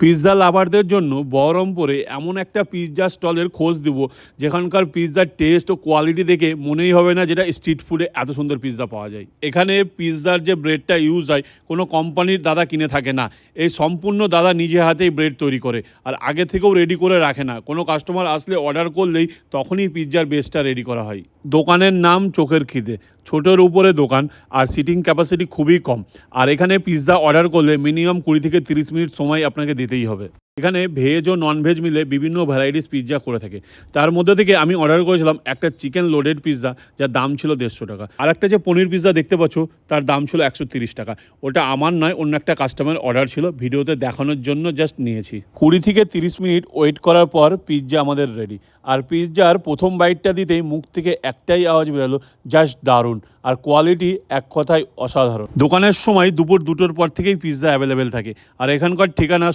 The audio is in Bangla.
পিৎজা লাভারদের জন্য বহরমপুরে এমন একটা পিৎজা স্টলের খোঁজ দিব যেখানকার পিৎজার টেস্ট ও কোয়ালিটি দেখে মনেই হবে না যেটা স্ট্রিট ফুডে এত সুন্দর পিৎজা পাওয়া যায়। এখানে পিৎজার যে ব্রেডটা ইউজ হয় কোনো কোম্পানির দাদা কিনে থাকে না, এই সম্পূর্ণ দাদা নিজে হাতেই ব্রেড তৈরি করে আর আগে থেকেও রেডি করে রাখে না। কোনো কাস্টমার আসলে অর্ডার করলেই তখনই পিৎজার বেসটা রেডি করা হয়। দোকানের নাম চোখের খিদে, ছোটোর উপরে দোকান আর সিটিং ক্যাপাসিটি খুবই কম। আর এখানে পিৎজা অর্ডার করলে মিনিমাম 20 থেকে 30 মিনিট সময় আপনাকে দিতেই হবে। এখানে ভেজ ও ননভেজ মিলে বিভিন্ন ভ্যারাইটিস পিৎজা করে থাকে। তার মধ্যে থেকে আমি অর্ডার করেছিলাম একটা চিকেন লোডেড পিৎজা, যার দাম ছিল 150 টাকা। আর একটা যে পনির পিৎজা দেখতে পাচ্ছ তার দাম ছিল 130 টাকা। ওটা আমার নয়, অন্য একটা কাস্টমার অর্ডার ছিল, ভিডিওতে দেখানোর জন্য জাস্ট নিয়েছি। 20 থেকে 30 মিনিট ওয়েট করার পর পিৎজা আমাদের রেডি। আর পিৎজার প্রথম বাইটটা দিতেই মুখ থেকে একটাই আওয়াজ বেরোলো, জাস্ট দারুণ। আর কোয়ালিটি এক কথায় অসাধারণ। দোকানের সময় দুপুর 2টোর পর থেকেই পিৎজা অ্যাভেলেবেল থাকে। আর এখানকার ঠিকানা